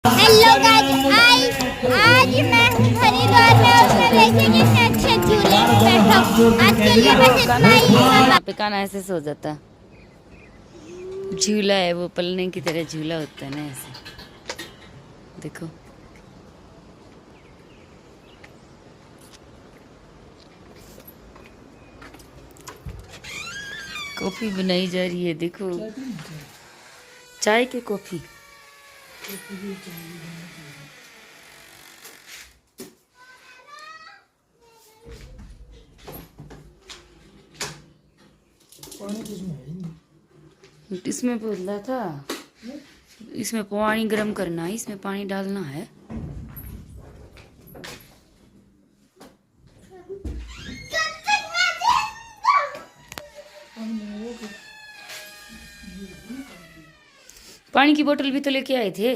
Hello guys, आज मैं हूँ हरिद्वार में और मैं देखिए कितने अच्छे झूले में बैठा हूँ। आज के लिए बस इतना ही। पे काना ऐसे सो जाता है। झूला है वो, पलने की तरह झूला होता है ना ऐसे। देखो कॉफी बनाई जा रही है, देखो चाय की कॉफी। इसमें बोला था, इसमें पानी गर्म करना है, इसमें पानी डालना है। पानी की बोतल भी तो लेके आए थे।